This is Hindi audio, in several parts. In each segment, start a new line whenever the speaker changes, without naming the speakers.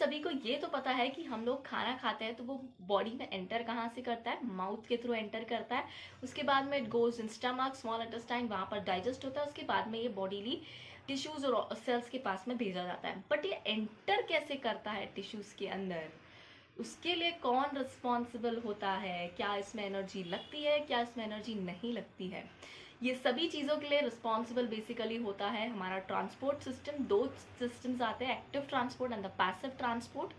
सभी को ये तो पता है कि हम लोग खाना खाते हैं तो वो बॉडी में एंटर कहाँ से करता है, माउथ के थ्रू एंटर करता है। उसके बाद में it goes in stomach, small intestine, वहाँ पर डाइजेस्ट होता है। उसके बाद में ये बॉडीली टिश्यूज और सेल्स के पास में भेजा जाता है। बट ये एंटर कैसे करता है टिश्यूज के अंदर, उसके लिए कौन रिस्पॉन्सिबल होता है, क्या इसमें एनर्जी लगती है, क्या इसमें एनर्जी नहीं लगती है, ये सभी चीज़ों के लिए रिस्पॉन्सिबल बेसिकली होता है हमारा ट्रांसपोर्ट सिस्टम। दो सिस्टम्स आते हैं, active transport and the passive transport.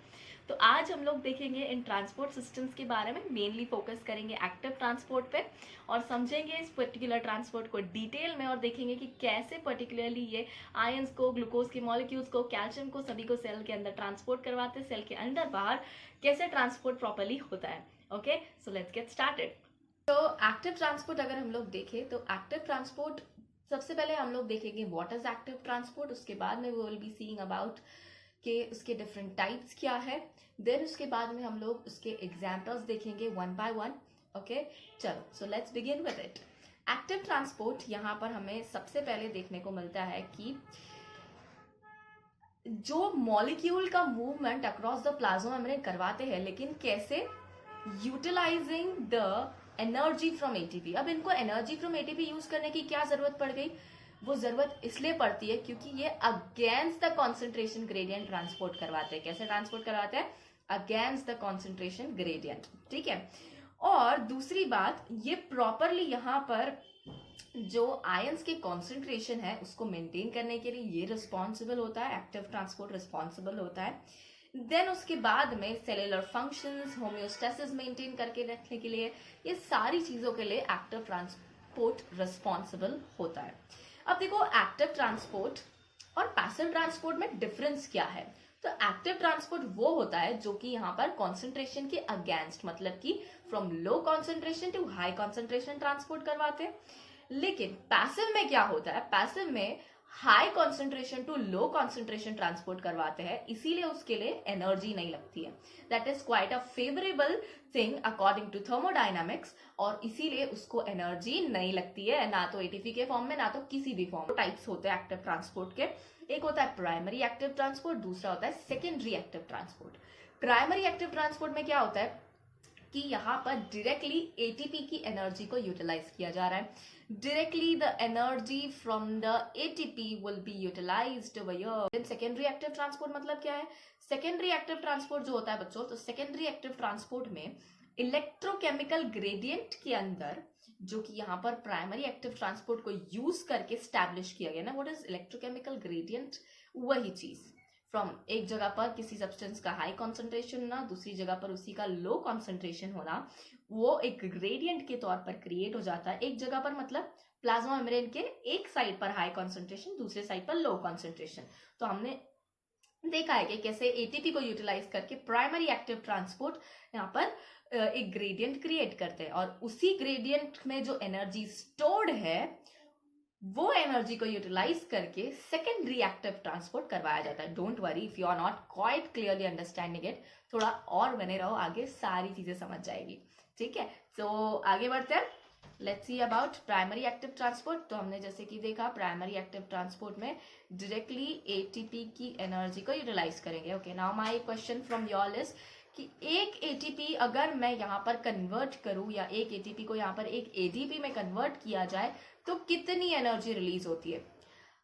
तो आज हम लोग देखेंगे इन ट्रांसपोर्ट सिस्टम्स के बारे में, मेनली फोकस करेंगे एक्टिव ट्रांसपोर्ट पे और समझेंगे इस पर्टिकुलर ट्रांसपोर्ट को डिटेल में और देखेंगे कि कैसे पर्टिकुलरली ये आयंस को, ग्लूकोज के मॉलिक्यूल्स को, कैल्शियम को, सभी को सेल के अंदर ट्रांसपोर्ट करवाते हैं, सेल के अंदर बाहर कैसे ट्रांसपोर्ट प्रॉपर्ली होता है। Okay, so let's get started. तो एक्टिव ट्रांसपोर्ट अगर हम लोग देखें तो एक्टिव ट्रांसपोर्ट सबसे पहले हम लोग देखेंगे व्हाट इज एक्टिव ट्रांसपोर्ट। उसके बाद में we will be seeing about कि उसके डिफरेंट टाइप्स क्या है। देन उसके बाद में हम लोग उसके एग्जांपल्स देखेंगे वन बाय वन। ओके, चलो so let's begin with it. Active transport यहाँ पर हमें सबसे पहले देखने को मिलता है कि जो मॉलिक्यूल का movement across the plasma membrane करवाते हैं, लेकिन कैसे, utilising the energy from ATP. अब इनको एनर्जी फ्रॉम एटीपी यूज करने की क्या जरूरत पड़ गई? वो जरूरत इसलिए पड़ती है क्योंकि ये against the concentration gradient transport करवाते हैं। कैसे ट्रांसपोर्ट करवाते हैं? Against the concentration gradient. ठीक है, और दूसरी बात, ये प्रॉपरली यहाँ पर जो आयंस के कॉन्सेंट्रेशन है उसको मेंटेन करने के लिए ये रिस्पॉन्सिबल होता है, एक्टिव ट्रांसपोर्ट रिस्पॉन्सिबल होता है। देन उसके बाद में सेलुलर फंक्शंस, होम्योस्टेसिस मेंटेन करके रखने के लिए, ये सारी चीजों के लिए एक्टिव ट्रांसपोर्ट रिस्पॉन्सिबल होता है। अब देखो एक्टिव ट्रांसपोर्ट और पैसिव ट्रांसपोर्ट में डिफरेंस क्या है। तो एक्टिव ट्रांसपोर्ट वो होता है जो कि यहाँ पर कॉन्सेंट्रेशन के अगेंस्ट, मतलब कि from low concentration to high concentration transport करवाते हैं। लेकिन पैसिव में क्या होता है? पैसिव में high concentration to low concentration transport करवाते हैं, इसीलिए उसके लिए एनर्जी नहीं लगती है। That is quite a favourable thing according to thermodynamics, और इसीलिए उसको एनर्जी नहीं लगती है, ना तो एटीपी के फॉर्म में ना तो किसी भी फॉर्म। टाइप्स होते हैं एक्टिव ट्रांसपोर्ट के। एक होता है प्राइमरी एक्टिव ट्रांसपोर्ट, दूसरा होता है secondary active transport. Primary active transport में क्या होता है कि यहाँ पर डायरेक्टली एटीपी की एनर्जी को यूटिलाइज किया जा रहा है। Directly the energy from the ATP will be utilised over here. Secondary active transport मतलब क्या है? सेकेंडरी एक्टिव ट्रांसपोर्ट जो होता है बच्चों, तो सेकेंडरी एक्टिव ट्रांसपोर्ट में इलेक्ट्रोकेमिकल ग्रेडियंट के अंदर, जो कि यहाँ पर प्राइमरी एक्टिव ट्रांसपोर्ट को यूज करके स्टैब्लिश किया गया ना, व्हाट इज इलेक्ट्रोकेमिकल ग्रेडियंट, वही चीज फ्रॉम एक जगह पर किसी सब्सटेंस का हाई कॉन्सेंट्रेशन होना, दूसरी जगह पर उसी का लो कॉन्सेंट्रेशन होना, वो एक ग्रेडियंट के तौर पर क्रिएट हो जाता है। एक जगह पर मतलब प्लाज्मा मेम्ब्रेन के एक साइड पर हाई कॉन्सेंट्रेशन, दूसरे साइड पर लो कॉन्सेंट्रेशन। तो हमने देखा है कि कैसे एटीपी को यूटिलाइज करके प्राइमरी एक्टिव ट्रांसपोर्ट यहाँ पर एक ग्रेडियंट क्रिएट करते हैं, और उसी ग्रेडियंट में जो एनर्जी स्टोर्ड है वो एनर्जी को यूटिलाइज करके सेकेंडरी एक्टिव ट्रांसपोर्ट करवाया जाता है। Don't worry if you are not quite clearly understanding it, थोड़ा और बने रहो, आगे सारी चीजें समझ जाएगी। ठीक है, तो आगे बढ़ते हैं। Let's see about primary active transport. तो हमने जैसे कि देखा प्राइमरी एक्टिव ट्रांसपोर्ट में डायरेक्टली एटीपी की एनर्जी को यूटिलाइज करेंगे। Okay, now my question from your list कि एक एटीपी अगर मैं यहाँ पर कन्वर्ट करूं, या एक एटीपी को यहाँ पर एक एडीपी में कन्वर्ट किया जाए तो कितनी एनर्जी रिलीज होती है?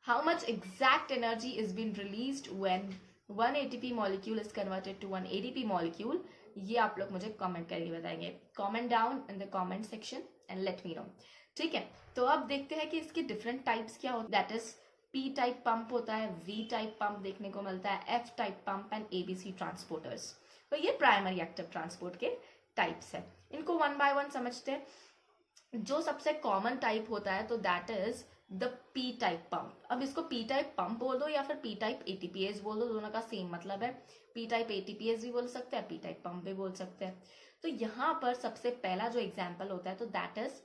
How much exact energy is been released when one ATP molecule is converted to one ADP molecule? ये आप लोग मुझे कमेंट करके बताएंगे। Comment down in the comment section and let me know. ठीक है, तो अब देखते हैं कि इसके डिफरेंट टाइप्स क्या होते हैं। That is P type pump होता है, वी टाइप पंप देखने को मिलता है, F type pump and ABC transporters. तो ये प्राइमरी एक्टिव ट्रांसपोर्ट के टाइप्स है। इनको वन बाय वन समझते हैं। जो सबसे कॉमन टाइप होता है तो that is the P type pump. अब इसको पी टाइप पंप बोल दो या फिर पी टाइप एटीपीएस बोल दो, दोनों का सेम मतलब है। पी टाइप एटीपीएस भी बोल सकते हैं, पी टाइप पंप भी बोल सकते हैं। तो यहाँ पर सबसे पहला जो एग्जाम्पल होता है तो that is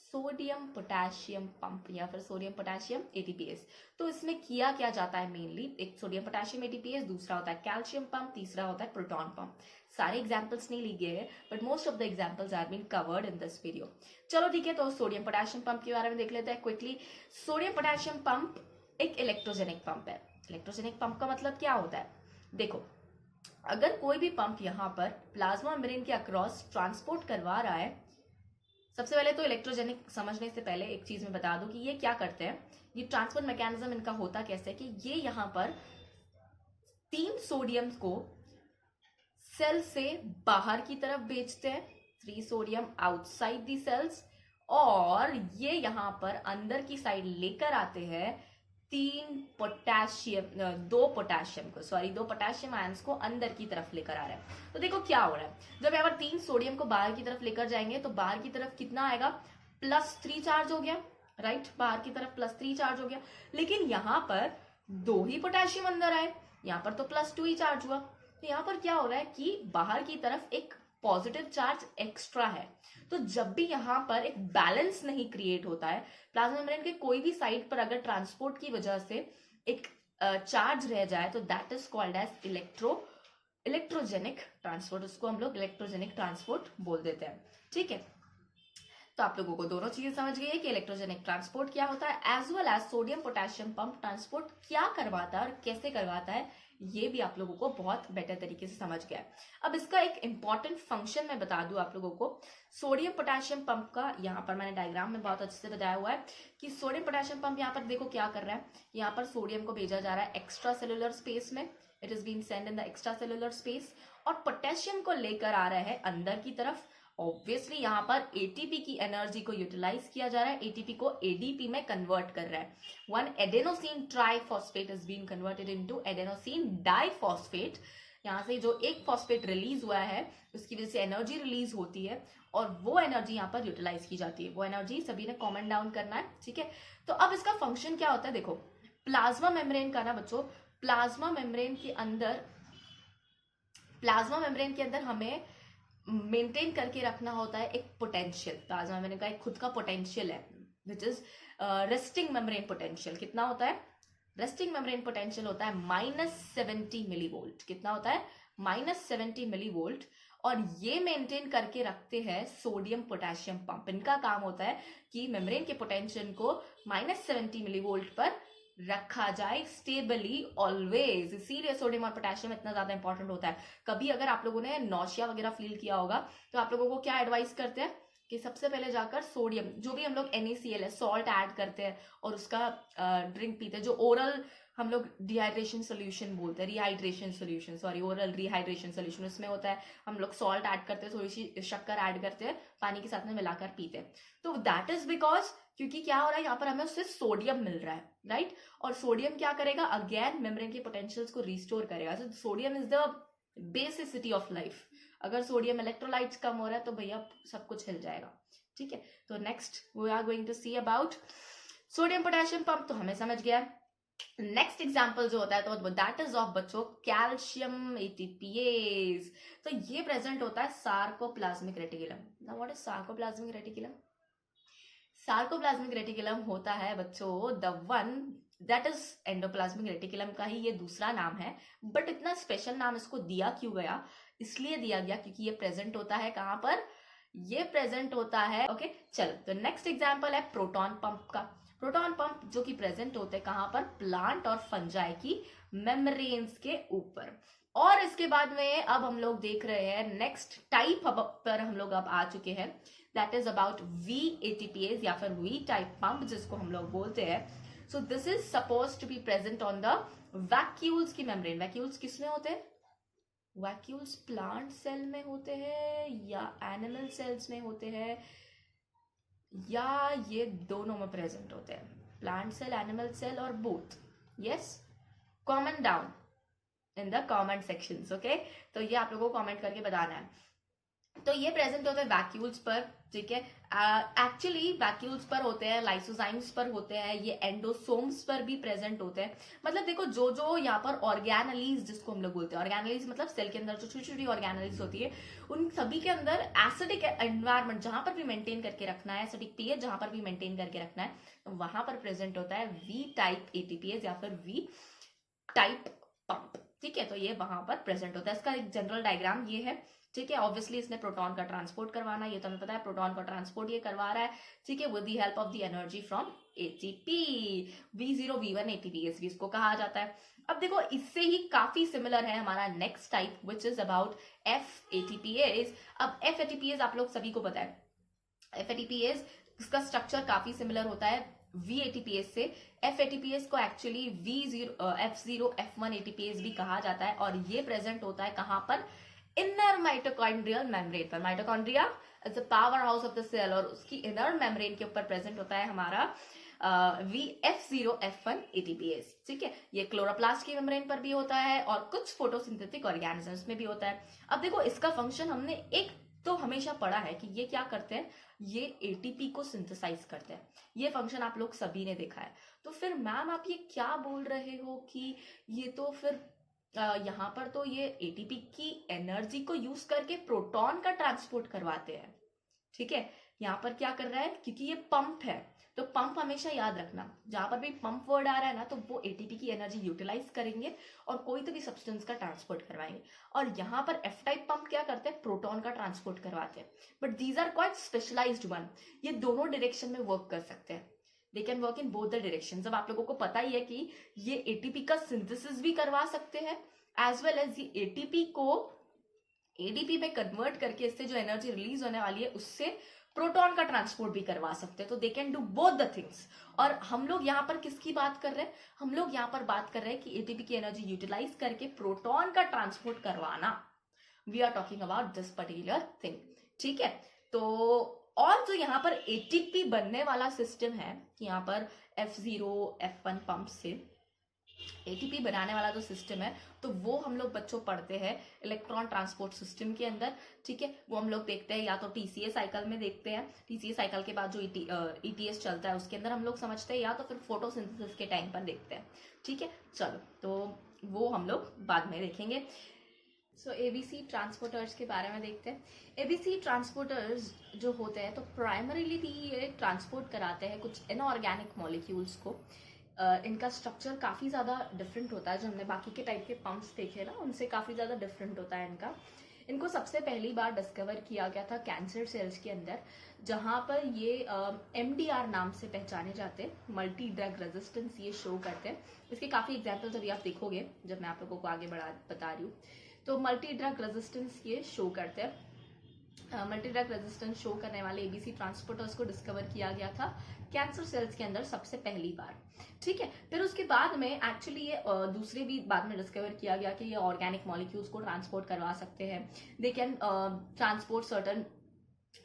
sodium potassium pump या फिर सोडियम पोटेशियम एटीपीएस। तो इसमें किया क्या जाता है मेनली, एक सोडियम पोटेशियम एटीपीएस, दूसरा होता है कैल्शियम पंप, तीसरा होता है प्रोटॉन पंप। सारे एग्जांपल्स नहीं लिए गए, but most of the examples are been covered in this video. चलो ठीक है, तो सोडियम पोटेशियम पंप के बारे में देख लेते हैं क्विकली। सोडियम पोटेशियम पंप एक इलेक्ट्रोजेनिक पंप है। इलेक्ट्रोजेनिक पंप का मतलब क्या होता है? देखो, अगर कोई भी पंप यहाँ पर प्लाज्मा मेम्ब्रेन के अक्रॉस ट्रांसपोर्ट करवा रहा है, सबसे पहले तो इलेक्ट्रोजेनिक समझने से पहले एक चीज मैं बता दूं कि ये क्या करते हैं। ये ट्रांसपोर्ट मैकेनिज्म इनका होता कैसे है कि ये यहाँ पर 3 सोडियम को सेल से बाहर की तरफ भेजते हैं, 3 सोडियम आउटसाइड दी सेल्स, और ये यहाँ पर अंदर की साइड लेकर आते हैं 2 पोटेशियम आयंस को अंदर की तरफ लेकर आ रहा है। तो देखो क्या हो रहा है, जब यहाँ पर 3 सोडियम को बाहर की तरफ लेकर जाएंगे तो बाहर की तरफ कितना आएगा, +3 चार्ज हो गया, राइट, बाहर की तरफ +3 चार्ज हो गया। लेकिन यहाँ पर 2 ही पोटेशियम अंदर आए, यहाँ पर तो +2 ही चार्ज हुआ। तो यहाँ पर क्या हो रहा है कि बाहर की तरफ एक पॉजिटिव चार्ज एक्स्ट्रा है। तो जब भी यहाँ पर एक बैलेंस नहीं क्रिएट होता है प्लाज्मा मेम्ब्रेन के कोई भी साइड पर, अगर ट्रांसपोर्ट की वजह से एक चार्ज रह जाए तो that is called as electrogenic transport. उसको हम लोग इलेक्ट्रोजेनिक ट्रांसपोर्ट बोल देते हैं, ठीक है। तो आप लोगों को दोनों चीजें समझ गई है कि इलेक्ट्रोजेनिक ट्रांसपोर्ट क्या होता है, as well as sodium potassium pump transport क्या करवाता है और कैसे करवाता है, ये भी आप लोगों को बहुत बेटर तरीके से समझ गया है। अब इसका एक इंपॉर्टेंट फंक्शन मैं बता दूं आप लोगों को। सोडियम पोटेशियम पंप का यहाँ पर मैंने डायग्राम में बहुत अच्छे से बताया हुआ है कि सोडियम पोटेशियम पंप यहाँ पर देखो क्या कर रहा है, यहाँ पर सोडियम को भेजा जा रहा है एक्स्ट्रा सेलुलर स्पेस में, it is being send in the extra cellular space, और पोटेशियम को लेकर आ रहा है अंदर की तरफ। ऑब्वियसली यहाँ पर एटीपी की एनर्जी को यूटिलाइज किया जा रहा है, एटीपी को एडीपी में कन्वर्ट कर रहा है। 1 adenosine triphosphate is being converted into adenosine diphosphate. यहाँ से जो एक फॉस्फेट रिलीज हुआ है उसकी वजह से एनर्जी रिलीज होती है और वो एनर्जी यहाँ पर यूटिलाइज की जाती है। वो एनर्जी सभी ने कमेंट डाउन करना है, ठीक है। तो अब इसका फंक्शन क्या होता है, देखो प्लाज्मा मेम्ब्रेन का ना बच्चों, प्लाज्मा मेम्ब्रेन के अंदर हमें मेंटेन करके रखना होता है एक पोटेंशियल। प्लाज्मा मेम्ब्रेन का एक खुद का पोटेंशियल है which is resting membrane potential. कितना होता है, रेस्टिंग मेम्ब्रेन पोटेंशियल होता है -70 मिलीवोल्ट। कितना होता है, -70 मिलीवोल्ट। और ये मेंटेन करके रखते हैं सोडियम पोटेशियम पंप। इनका काम होता है कि मेम्ब्रेन के पोटेंशियल को -70 मिलीवोल्ट पर रखा जाए स्टेबली ऑलवेज। इसीलिए सोडियम और पोटेशियम इतना ज्यादा इंपॉर्टेंट होता है। कभी अगर आप लोगों ने नौशिया वगैरह फील किया होगा तो आप लोगों को क्या एडवाइस करते हैं कि सबसे पहले जाकर सोडियम, जो भी हम लोग NaCl है, सॉल्ट ऐड करते हैं और उसका ड्रिंक पीते हैं, जो ओरल हम लोग डिहाइड्रेशन सोल्यूशन बोलते हैं, rehydration solution, sorry oral rehydration solution, उसमें होता है हम लोग सॉल्ट ऐड करते हैं, थोड़ी सी शक्कर ऐड करते हैं, पानी के साथ में मिलाकर पीते हैं। तो दैट इज बिकॉज क्योंकि क्या हो रहा है यहाँ पर हमें उससे सोडियम मिल रहा है, राइट। और सोडियम क्या करेगा, अगेन मेम्ब्रेन के पोटेंशियल्स को रिस्टोर करेगा। So sodium is the basicity of life. अगर सोडियम इलेक्ट्रोलाइट्स कम हो रहा है तो भैया सब कुछ हिल जाएगा, ठीक है। तो next we are going to see about sodium potassium pump, तो हमें समझ गया। नेक्स्ट एग्जाम्पल जो होता है तो दैट इज ऑफ बच्चों कैल्शियम एटीपीएज। तो ये प्रेजेंट होता है sarcoplasmic reticulum. Now what is sarcoplasmic reticulum? Sarcoplasmic reticulum होता है बच्चों the one that is endoplasmic reticulum का ही ये दूसरा नाम है। बट इतना स्पेशल नाम इसको दिया क्यों गया, इसलिए दिया गया क्योंकि ये प्रेजेंट होता है कहां पर, ये प्रेजेंट होता है, ओके। चलो तो नेक्स्ट एग्जांपल है प्रोटॉन पंप का। प्रोटॉन पंप जो कि प्रेजेंट होते हैं कहां पर, प्लांट और फंजाई की मेम्ब्रेन्स के ऊपर। और इसके बाद में अब हम लोग देख रहे हैं नेक्स्ट टाइप पर हम लोग अब आ चुके हैं, दैट इज अबाउट VATPase या फिर V टाइप पंप जिसको हम लोग बोलते हैं। So this is suppose to be present on the vacuoles की मेम्ब्रेन। वैक्यूल्स किसमें होते हैं, वैक्यूल्स प्लांट सेल में होते हैं या एनिमल सेल्स में होते हैं, या ये दोनों में प्रेजेंट होते हैं, प्लांट सेल, एनिमल सेल और both. Yes, comment down in the comment sections, okay. तो ये आप लोगों को कमेंट करके बताना है। तो ये प्रेजेंट होते हैं वैक्यूल्स पर, ठीक है। एक्चुअली वैक्यूल्स पर होते हैं, लाइसोजाइम्स पर होते हैं, ये एंडोसोम्स पर भी प्रेजेंट होते हैं। मतलब देखो जो जो यहाँ पर ऑर्गेनेलीज जिसको हम लोग बोलते हैं, ऑर्गेनेलीज मतलब सेल के अंदर जो छोटी छोटी ऑर्गेनेलीज होती है, उन सभी के अंदर एसिडिक एनवायरमेंट जहां पर भी मेंटेन करके रखना है, एसिडिक पीएच जहां पर भी मेंटेन करके रखना है, तो वहां पर प्रेजेंट होता है V टाइप ATPase या फिर V टाइप पंप, ठीक है। तो ये वहां पर प्रेजेंट होता है। इसका एक जनरल डायग्राम ये है, ठीक है। ऑब्वियसली इसने प्रोटॉन का ट्रांसपोर्ट करवाना, ये तो हमें पता है, प्रोटॉन का ट्रांसपोर्ट ये करवा रहा है, ठीक है, with the help of the energy from ATP. V0 V1 ATPase भी इसको कहा जाता है। अब देखो इससे ही काफी सिमिलर है हमारा next type which is about F ATPase। अब F ATPase आप लोग सभी को पता है, F ATPase इसका स्ट्रक्चर काफी सिमिलर होता है V ATPase से। F ATPase को एक्चुअली F0 F1 ATPase भी कहा जाता है और ये प्रेजेंट होता है कहां पर, इनर माइटोकॉन्ड्रियल मेम्ब्रेन पर। Mitochondria is a power house of the cell और उसकी इनर मेम्ब्रेन के ऊपर प्रेजेंट होता है हमारा F0 F1 ATPase। ठीक है, ये क्लोरोप्लास्ट की मेम्ब्रेन पर भी होता है और कुछ फोटोसिंथेटिक ऑर्गेनिजम्स में भी होता है। अब देखो इसका फंक्शन हमने एक तो हमेशा पढ़ा है कि ये क्या करते हैं, ये एटीपी को सिंथेसाइज करते हैं। ये फंक्शन आप लोग सभी ने देखा है। तो फिर मैम आप ये क्या बोल रहे हो कि ये तो फिर यहाँ पर तो ये एटीपी की एनर्जी को यूज करके प्रोटॉन का ट्रांसपोर्ट करवाते हैं। ठीक है, यहाँ पर क्या कर रहा है, क्योंकि ये पंप है तो पंप हमेशा याद रखना, जहां पर भी पंप वर्ड आ रहा है ना तो वो एटीपी की एनर्जी यूटिलाइज करेंगे और कोई तो भी सब्सटेंस का ट्रांसपोर्ट करवाएंगे। और यहाँ पर एफ टाइप पंप क्या करते हैं, प्रोटॉन का ट्रांसपोर्ट करवाते हैं। But these are quite specialised one, ये दोनों डायरेक्शन में वर्क कर सकते हैं। They can work in both the direction. अब आप लोगों को पता ही है कि ये एटीपी का सिंथेसिस भी करवा सकते हैं एज वेल एज ये एटीपी को एडीपी में कन्वर्ट करके इससे जो एनर्जी रिलीज होने वाली है उससे प्रोटॉन का ट्रांसपोर्ट भी करवा सकते हैं। तो they can do both the things. और हम लोग यहाँ पर किसकी बात कर रहे हैं, हम लोग यहाँ पर बात कर रहे हैं कि एटीपी की एनर्जी यूटिलाइज करके प्रोटॉन का ट्रांसपोर्ट करवाना। We are talking about this particular thing. ठीक है, तो और जो यहाँ पर एटीपी बनने वाला सिस्टम है, यहाँ पर F0 F1 पंप से एटीपी बनाने वाला जो सिस्टम है तो वो हम लोग बच्चों पढ़ते हैं इलेक्ट्रॉन ट्रांसपोर्ट सिस्टम के अंदर। ठीक है, वो हम लोग देखते हैं या तो टीसीए साइकिल में देखते हैं, टीसीए साइकिल के बाद जो ईटीएस चलता है उसके अंदर हम लोग समझते हैं, या तो फिर फोटोसिंथेसिस के टाइम पर देखते हैं। ठीक है, चलो तो वो हम लोग बाद में देखेंगे। सो एबीसी ट्रांसपोर्टर्स के बारे में देखते हैं। एबीसी ट्रांसपोर्टर्स जो होते हैं तो प्राइमरीली ये ट्रांसपोर्ट कराते हैं कुछ इनऑर्गेनिक मॉलिक्यूल्स को। इनका स्ट्रक्चर काफ़ी ज़्यादा डिफरेंट होता है, जो हमने बाकी के टाइप के पंप्स देखे ना उनसे काफ़ी ज़्यादा डिफरेंट होता है इनका। इनको सबसे पहली बार डिस्कवर किया गया था कैंसर सेल्स के अंदर, जहाँ पर ये MDR नाम से पहचाने जाते हैं, मल्टी ड्रग रेजिस्टेंस ये शो करते हैं। इसके काफ़ी एग्जाम्पल्स अभी आप देखोगे जब मैं आप लोगों को आगे बता रही हूँ। तो मल्टी ड्रग रेजिस्टेंस ये शो करते हैं। मल्टी ड्रग रेजिस्टेंस शो करने वाले एबीसी ट्रांसपोर्टर्स को डिस्कवर किया गया था कैंसर सेल्स के अंदर सबसे पहली बार। ठीक है, फिर उसके बाद में एक्चुअली ये दूसरे भी बाद में डिस्कवर किया गया कि ये ऑर्गेनिक मॉलिक्यूल्स को ट्रांसपोर्ट करवा सकते हैं। They can transport certain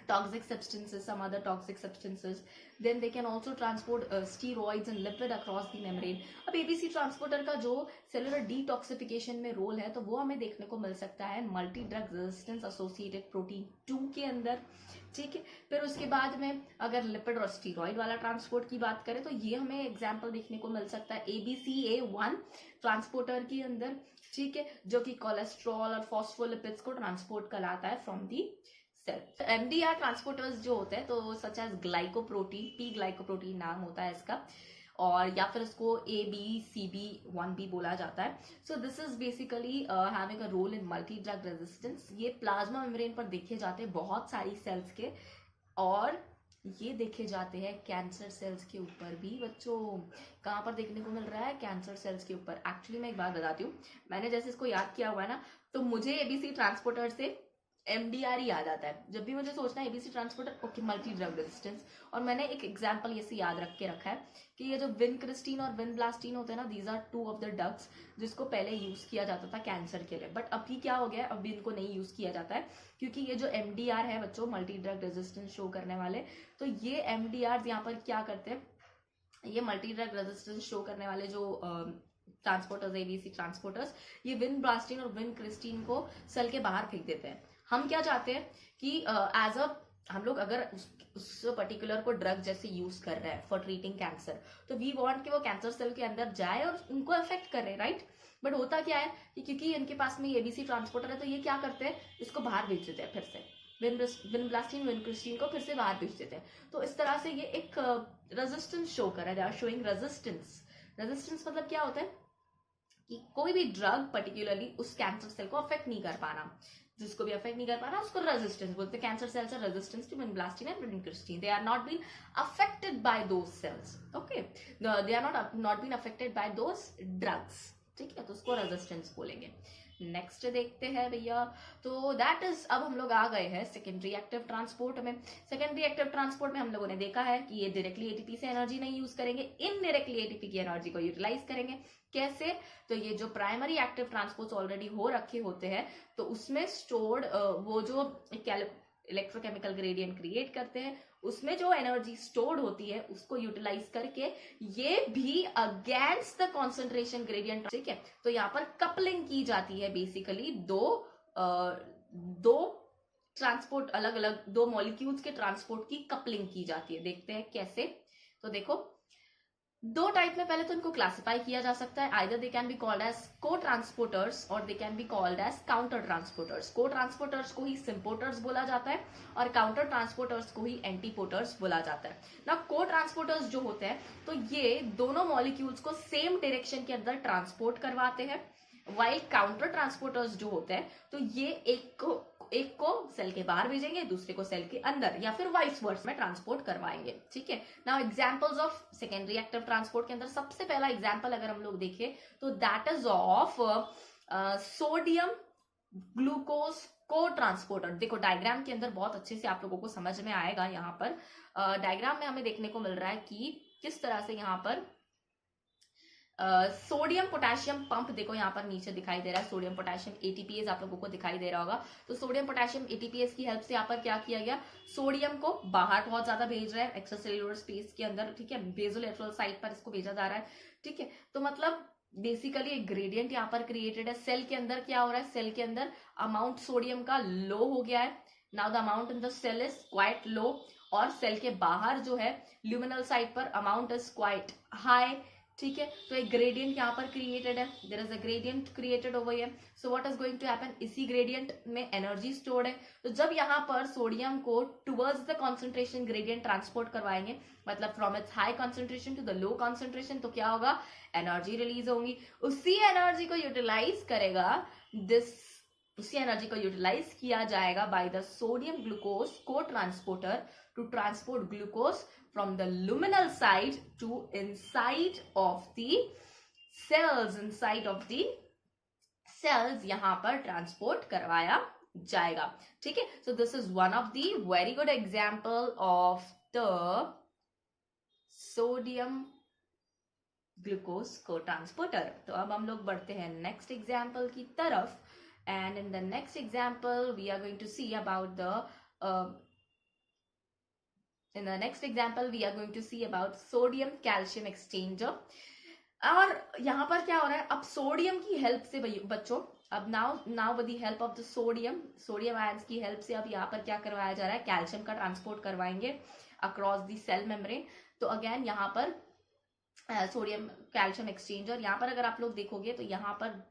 toxic substances, some other toxic substances. Then they can also transport steroids and lipid across the membrane. अब एबीसी ट्रांसपोर्टर का जो सेलुलर डिटॉक्सिफिकेशन में रोल है तो वो हमें देखने को मिल सकता है multi drug resistance associated protein 2 के अंदर। ठीक है, फिर उसके बाद में अगर लिपिड और स्टीरॉइड वाला ट्रांसपोर्ट की बात करें तो ये हमें एग्जाम्पल देखने को मिल सकता है ABCA1 ट्रांसपोर्टर के अंदर। ठीक है, जो कि कोलेस्ट्रॉल और फॉस्फोलिपिड्स को ट्रांसपोर्ट कराता है from the cell. MDR transporters जो होते हैं तो such as glycoprotein, P glycoprotein नाम होता है इसका, और या फिर इसको ABCB1 भी बोला जाता है। So this is basically having a role in multi drug resistance. ये प्लाज्मा मेम्ब्रेन पर देखे जाते हैं बहुत सारी सेल्स के, और ये देखे जाते हैं कैंसर सेल्स के ऊपर भी बच्चों। कहाँ पर देखने को मिल रहा है, कैंसर सेल्स के ऊपर। एक्चुअली मैं एक बात बताती हूँ, मैंने जैसे इसको याद किया हुआ है ना तो मुझे एबीसी ट्रांसपोर्टर से MDR ही याद आता है। जब भी मुझे सोचना है ABC transporter, okay multi drug resistance. और मैंने एक एग्जांपल ये से याद रख के रखा है कि ये जो विनक्रिस्टीन और विनब्लास्टीन होते हैं ना, these are 2 of the drugs जिसको पहले यूज किया जाता था कैंसर के लिए। बट अभी क्या हो गया है, अभी इनको नहीं यूज किया जाता है क्योंकि ये जो MDR है बच्चों, मल्टी ड्रग रेजिस्टेंस शो करने वाले, तो ये MDR यहाँ पर क्या करते हैं, ये मल्टी ड्रग रेजिस्टेंस शो करने वाले जो ट्रांसपोर्टर्स, एबीसी ट्रांसपोर्टर्स, ये विनब्लास्टीन और विनक्रिस्टीन को सेल के बाहर फेंक देते हैं। हम क्या चाहते हैं कि एज अ हम लोग अगर उस पर्टिकुलर को ड्रग जैसे यूज कर रहे हैं फॉर ट्रीटिंग कैंसर, तो वी वांट कि वो कैंसर सेल के अंदर जाए और उनको अफेक्ट करे, राइट। बट होता क्या है कि क्योंकि इनके पास में एबीसी ट्रांसपोर्टर है तो ये क्या करते हैं, इसको बाहर भेज देते हैं, फिर से विनब्लास्टीन विनक्रिस्टीन को फिर से बाहर भेज देते हैं। तो इस तरह से ये एक रेजिस्टेंस शो कर रहा है, they are showing resistance. Resistance मतलब क्या होता है कि कोई भी ड्रग पर्टिकुलरली उस कैंसर सेल को अफेक्ट नहीं कर पाना। जिसको भी अफेक्ट नहीं कर पा रहा उसको रेजिस्टेंस बोलते हैं. Cancer cells are resistance to vinblastine and vincristine. They are not been affected by those cells. Okay, they are not been affected by those drugs. ठीक है, तो उसको रेजिस्टेंस बोलेंगे. नेक्स्ट देखते हैं भैया. तो दैट इज, अब हम लोग आ गए हैं सेकेंडरी एक्टिव ट्रांसपोर्ट में. सेकेंडरी एक्टिव ट्रांसपोर्ट में हम लोगों ने देखा है कि ये डायरेक्टली एटीपी से एनर्जी नहीं यूज करेंगे, इनडायरेक्टली एटीपी की एनर्जी को यूटिलाइज करेंगे. कैसे? तो ये जो प्राइमरी एक्टिव ट्रांसपोर्ट ऑलरेडी हो रखे होते हैं तो उसमें स्टोर्ड वो जो इलेक्ट्रोकेमिकल ग्रेडियंट क्रिएट करते हैं उसमें जो एनर्जी स्टोर्ड होती है उसको यूटिलाइज करके ये भी अगेंस्ट द कॉन्सेंट्रेशन ग्रेडियंट. ठीक है, तो यहाँ पर कपलिंग की जाती है. बेसिकली दो ट्रांसपोर्ट, अलग अलग दो मॉलिक्यूल्स के ट्रांसपोर्ट की कपलिंग की जाती है. देखते हैं कैसे. तो देखो, दो टाइप में पहले तो इनको क्लासिफाई किया जा सकता है. Either they can be called as cotransporters और they can be called as counter transporters. Cotransporters को ही सिम्पोर्टर्स बोला जाता है और काउंटर ट्रांसपोर्टर्स को ही एंटीपोर्टर्स बोला जाता है. ना को ट्रांसपोर्टर्स जो होते हैं तो ये दोनों मॉलिक्यूल्स को सेम डायरेक्शन के अंदर ट्रांसपोर्ट करवाते हैं, वाइल काउंटर ट्रांसपोर्टर्स जो होते हैं तो ये एक को सेल के बाहर भेजेंगे, दूसरे को सेल के अंदर, या फिर वाइस वर्स में ट्रांसपोर्ट करवाएंगे. ठीक है. Now examples of secondary active transport के अंदर सबसे पहला एग्जांपल अगर हम लोग देखें तो that is of sodium glucose co transporter. देखो डायग्राम के अंदर बहुत अच्छे से आप लोगों को समझ में आएगा. यहाँ पर डायग्राम में हमें देखने को मिल रहा है कि किस तरह से यहाँ पर सोडियम पोटेशियम पंप, देखो यहाँ पर नीचे दिखाई दे रहा है सोडियम पोटेशियम एटीपीएस आप लोगों को दिखाई दे रहा होगा. तो सोडियम पोटेशियम एटीपीएस की हेल्प से यहाँ पर क्या किया गया, सोडियम को बाहर बहुत ज्यादा भेज रहा है एक्स्ट्रासेल्युलर स्पेस के अंदर. ठीक है, बेसोलेटरल साइड पर इसको भेजा जा रहा है. ठीक है, तो मतलब बेसिकली एक ग्रेडियंट यहाँ पर क्रिएटेड है. सेल के अंदर क्या हो रहा है, सेल के अंदर अमाउंट सोडियम का लो हो गया है. Now the amount in the cell is quite low और सेल के बाहर जो है ल्यूमिनल साइड पर अमाउंट इज क्वाइट हाई. ठीक है, तो एक ग्रेडियंट यहाँ पर क्रिएटेड है. There is a gradient created over here. So what is going to happen, इसी ग्रेडियंट में एनर्जी स्टोर्ड है. तो जब यहाँ पर सोडियम को towards the concentration gradient transport करवाएंगे, मतलब from its high concentration to the low concentration, तो क्या होगा, एनर्जी रिलीज होगी. उसी एनर्जी को यूटिलाइज करेगा उसी एनर्जी को यूटिलाइज किया जाएगा by the sodium glucose co transporter to transport glucose from the luminal side to inside of the cells यहाँ पर ट्रांसपोर्ट करवाया जाएगा. ठीक है, so this is one of the very good example of the sodium glucose co-transporter. तो अब हम लोग बढ़ते हैं नेक्स्ट एग्जाम्पल की तरफ. and in the next example we are going to see about sodium calcium exchanger. और यहाँ पर क्या हो रहा है, अब सोडियम की हेल्प से बच्चों, अब now with the help of the sodium ions की हेल्प से अब यहाँ पर क्या करवाया जा रहा है, कैल्शियम का ट्रांसपोर्ट करवाएंगे अक्रॉस द सेल मेम्ब्रेन. तो अगेन यहाँ पर सोडियम कैल्शियम एक्सचेंजर, यहाँ पर अगर आप लोग देखोगे तो यहाँ पर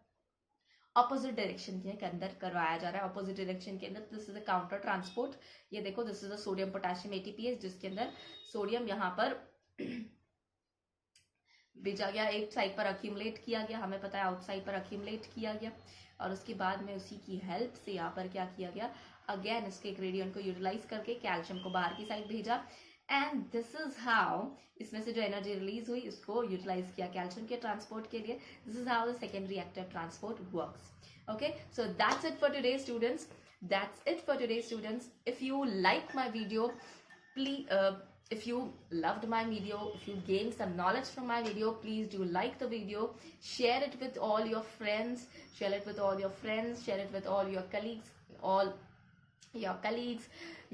ऑपोजिट डायरेक्शन के अंदर करवाया जा रहा है. ऑपोजिट डायरेक्शन के अंदर this is a counter transport. ये देखो this is a sodium potassium ATPase जिसके अंदर सोडियम यहाँ पर भेजा गया, एक साइड पर अक्यूमुलेट किया गया, हमें पता है आउटसाइड पर अक्यूमुलेट किया गया, और उसके बाद में उसी की हेल्प से यहाँ पर क्या किया गया, अगेन इसके ग्रेडियंट को यूटिलाइज करके कैल्शियम को बाहर की साइड भेजा. एंड दिस इज हाउ, इसमें से जो एनर्जी रिलीज हुई उसको यूटिलाइज किया कैल्शियम के ट्रांसपोर्ट के लिए. This is how the secondary active transport works. Okay, so that's it for today students. If you like my video, please if you loved my video, if you gained some knowledge from my video, please do like the video, share it with all your friends, share it with all your colleagues,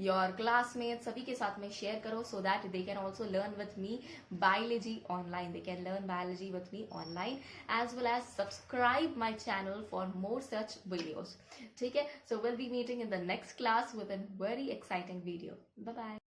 your classmates, सभी के साथ में share करो, so that they can also learn with me biology online. They can learn biology with me online, as well as subscribe my channel for more such videos. ठीक है, so we'll be meeting in the next class with a very exciting video. Bye bye.